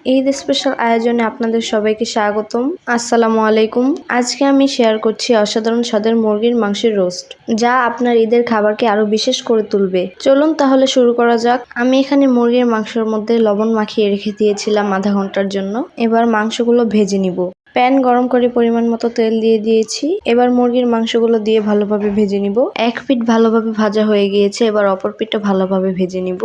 Eid special আয়োজনে আপনাদের সবাইকে স্বাগতম। আসসালামু আলাইকুম। আজকে আমি শেয়ার করছি অসাধারণ স্বাদের মুরগির মাংসের রোস্ট, যা আপনার ঈদের খাবারকে আরো বিশেষ করে তুলবে। চলুন তাহলে শুরু করা যাক। আমি এখানে মুরগির মাংসের মধ্যে লবণ মাখিয়ে রেখে দিয়েছিলাম আধা ঘন্টার জন্য। এবার মাংসগুলো ভেজে নিব। প্যান গরম করে পরিমাণ মতো তেল দিয়ে দিয়েছি। এবার মুরগির মাংসগুলো দিয়ে ভালোভাবে ভেজে নিব। এক পিঠ ভালোভাবে ভাজা হয়ে গিয়েছে, এবার অপর পিঠটা ভালোভাবে ভেজে নিব।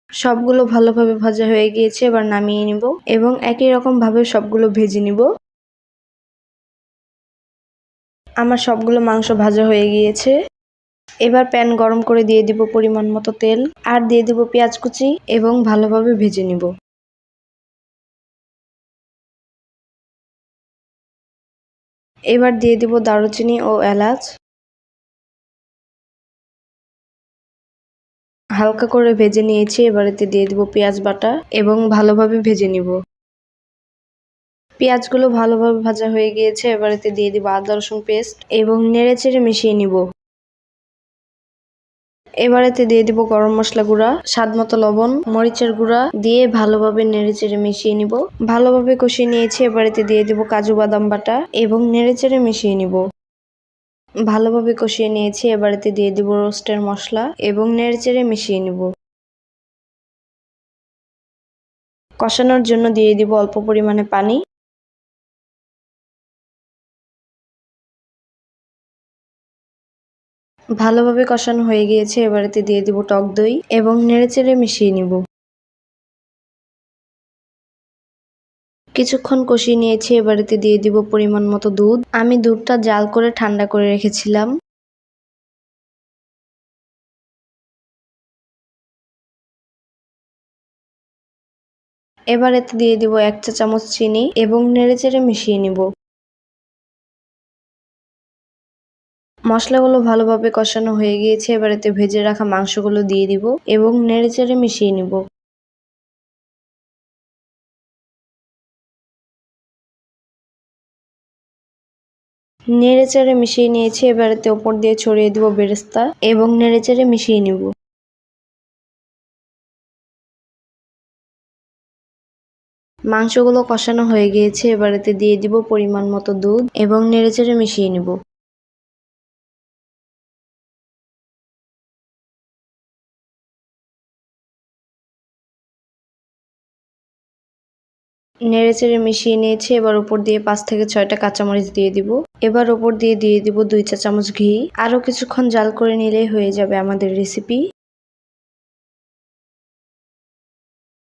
সবগুলো ভালোভাবে ভাজা হয়ে গিয়েছে, এবার নামিয়ে নিব এবং একই রকম ভাবে সবগুলো ভেজে নিব। আমার সবগুলো মাংস ভাজা হয়ে গিয়েছে। এবার প্যান গরম করে দিয়ে দিব পরিমাণ মতো তেল, আর দিয়ে দিব পেঁয়াজ কুচি এবং ভালোভাবে ভেজে নিব। এবার দিয়ে দিব দারুচিনি ও এলাচ। হালকা করে ভেজে নিয়েছি। এবার এতে দিয়ে দিব পেঁয়াজ বাটা এবং ভালোভাবে ভেজে নিব। পেঁয়াজগুলো ভালোভাবে ভাজা হয়ে গিয়েছে, এবার এতে দিয়ে দিব আদা রসুন পেস্ট এবং নেড়েচেড়ে মিশিয়ে নিব। এবার এতে দিয়ে দিব গরম মশলা গুঁড়া, স্বাদ মতো লবণ, মরিচের গুঁড়া দিয়ে ভালোভাবে নেড়েচেড়ে মিশিয়ে নিব। ভালোভাবে কষিয়ে নিয়েছি। এবার এতে দিয়ে দিব কাজু বাদাম বাটা এবং নেড়েচেড়ে মিশিয়ে নিব। ভালোভাবে কষিয়ে নিয়েছি। এবার এতে দিয়ে দিব রোস্টের মশলা এবং নেড়েচেড়ে মিশিয়ে নিব। কষানোর জন্য দিয়ে দিব অল্প পরিমাণে পানি। ভালোভাবে কষানো হয়ে গিয়েছে। এবার এতে দিয়ে দিব টক দই এবং নেড়েচেড়ে মিশিয়ে নিব। কিছুক্ষণ কষিয়ে নিয়েছি। এবার এতে দিয়ে দিব পরিমাণ মতো দুধ। আমি দুধটা জাল করে ঠান্ডা করে রেখেছিলাম। এবার এতে দিয়ে দিব 1 চা চামচ চিনি এবং নেড়েচেড়ে মিশিয়ে নিব। মশলাগুলো ভালোভাবে কষানো হয়ে গিয়েছে। এবার এতে ভেজে রাখা মাংসগুলো দিয়ে দিব এবং নেড়েচেড়ে মিশিয়ে নিব। নেড়েচেড়ে মিশিয়ে নিয়েছি। এবার এতে ওপর দিয়ে ছড়িয়ে দিব বেরেস্তা এবং নেড়েচেড়ে মিশিয়ে নিব। মাংসগুলো কষানো হয়ে গিয়েছে। এবার এতে দিয়ে দিব পরিমাণ মতো দুধ এবং নেড়েচেড়ে মিশিয়ে নিব। নেড়েচেড়ে মিশিয়ে নিয়েছি। এবার উপর দিয়ে 5 থেকে 6টা কাঁচামরিচ দিয়ে দিব। এবার উপর দিয়ে দিব 2 চা চামচ ঘি। আরো কিছুক্ষণ জাল করে নিলেই হয়ে যাবে আমাদের রেসিপি।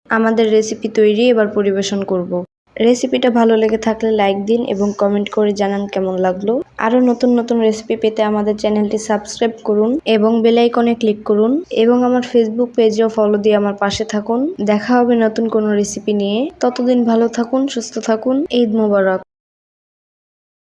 আমাদের রেসিপি তৈরি। এবার পরিবেশন করব। রেসিপিটা ভালো লেগে থাকলে লাইক দিন এবং কমেন্ট করে জানান কেমন লাগলো। আরো নতুন নতুন রেসিপি পেতে আমাদের চ্যানেলটি সাবস্ক্রাইব করুন এবং বেল আইকনে ক্লিক করুন এবং আমার ফেসবুক পেজেও ফলো দিয়ে আমার পাশে থাকুন। দেখা হবে নতুন কোনো রেসিপি নিয়ে। ততদিন ভালো থাকুন, সুস্থ থাকুন। ঈদ মোবারক।